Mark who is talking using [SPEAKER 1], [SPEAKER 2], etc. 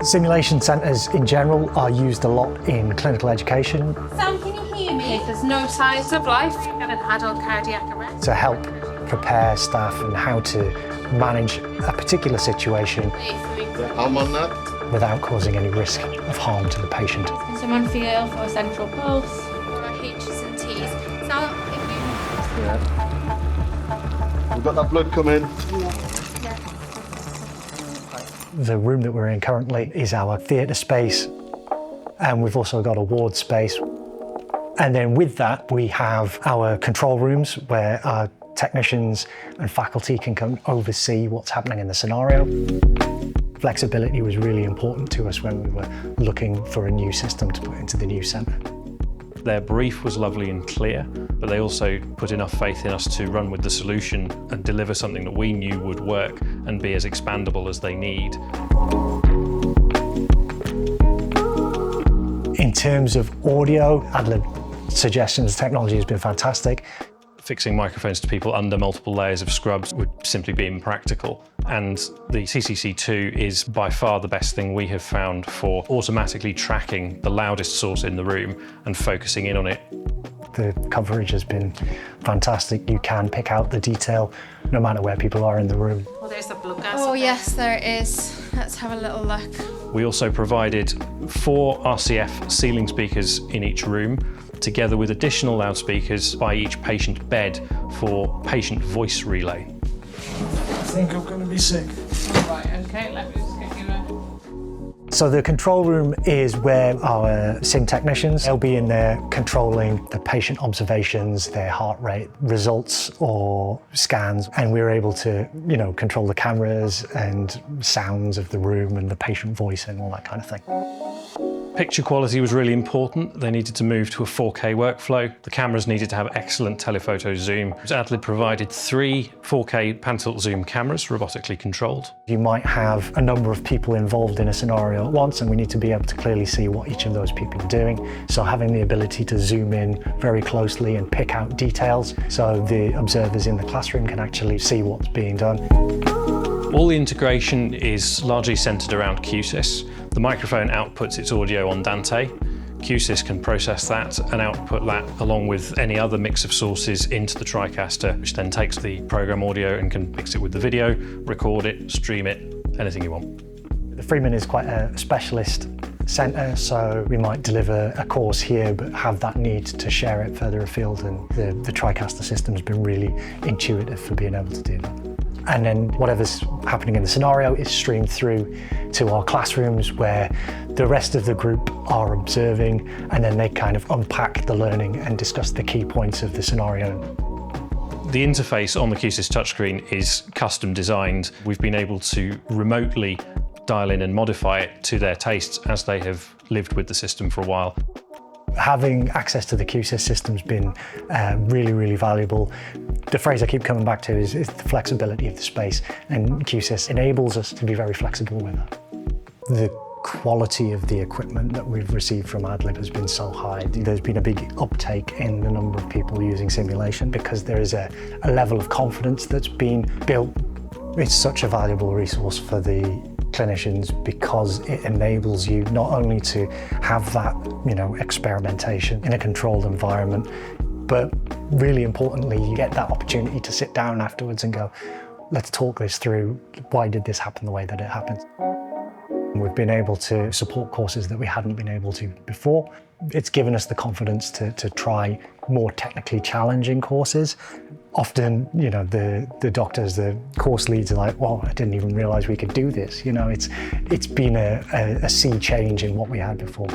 [SPEAKER 1] Simulation centres in general are used a lot in clinical education.
[SPEAKER 2] Sam, can you hear me? There's no signs of life and an adult cardiac arrest.
[SPEAKER 1] To help prepare staff and how to manage a particular situation
[SPEAKER 3] I'm on that.
[SPEAKER 1] without causing any risk of harm to the patient.
[SPEAKER 2] Can someone feel for a central pulse or a H's and T's? Sam, if you...
[SPEAKER 3] We've got that blood coming.
[SPEAKER 1] The room that we're in currently is our theatre space, and we've also got a ward space. And then with that, we have our control rooms where our technicians and faculty can come oversee what's happening in the scenario. Flexibility was really important to us when we were looking for a new system to put into the new centre.
[SPEAKER 4] Their brief was lovely and clear, but they also put enough faith in us to run with the solution and deliver something that we knew would work and be as expandable as they need.
[SPEAKER 1] In terms of audio, Adlib suggestions technology has been fantastic.
[SPEAKER 4] Fixing microphones to people under multiple layers of scrubs would simply be impractical. And the CCC2 is by far the best thing we have found for automatically tracking the loudest source in the room and focusing in on it.
[SPEAKER 1] The coverage has been fantastic. You can pick out the detail no matter where people are in the room.
[SPEAKER 2] Oh, there's the blood gas.
[SPEAKER 5] Oh yes, there it is. Let's have a little look.
[SPEAKER 4] We also provided 4 RCF ceiling speakers in each room, together with additional loudspeakers by each patient bed for patient voice relay.
[SPEAKER 1] I think I'm going to be sick.
[SPEAKER 2] Right, okay, let me just get you a...
[SPEAKER 1] So the control room is where our sim technicians, they'll be in there controlling the patient observations, their heart rate results or scans, and we're able to, control the cameras and sounds of the room and the patient voice and all that kind of thing.
[SPEAKER 4] Picture quality was really important. They needed to move to a 4K workflow. The cameras needed to have excellent telephoto zoom. Adlib provided 3 4K pan-tilt zoom cameras, robotically controlled.
[SPEAKER 1] You might have a number of people involved in a scenario at once, and we need to be able to clearly see what each of those people are doing. So having the ability to zoom in very closely and pick out details so the observers in the classroom can actually see what's being done.
[SPEAKER 4] All the integration is largely centered around QSYS. The microphone outputs its audio on Dante. QSYS can process that and output that along with any other mix of sources into the TriCaster, which then takes the program audio and can mix it with the video, record it, stream it, anything you want.
[SPEAKER 1] The Freeman is quite a specialist centre, so we might deliver a course here but have that need to share it further afield, and the TriCaster system has been really intuitive for being able to do that. And then whatever's happening in the scenario is streamed through to our classrooms where the rest of the group are observing, and then they kind of unpack the learning and discuss the key points of the scenario.
[SPEAKER 4] The interface on the QSYS touchscreen is custom designed. We've been able to remotely dial in and modify it to their tastes as they have lived with the system for a while.
[SPEAKER 1] Having access to the QSYS system's been really, really valuable. The phrase I keep coming back to is the flexibility of the space, and QSYS enables us to be very flexible with that. The quality of the equipment that we've received from Adlib has been so high. There's been a big uptake in the number of people using simulation because there is a level of confidence that's been built. It's such a valuable resource for the clinicians because it enables you not only to have that, experimentation in a controlled environment, but really importantly, you get that opportunity to sit down afterwards and go, let's talk this through. Why did this happen the way that it happened? We've been able to support courses that we hadn't been able to before. It's given us the confidence to try more technically challenging courses. Often, the doctors, the course leads are like, well, I didn't even realize we could do this. It's been a sea change in what we had before.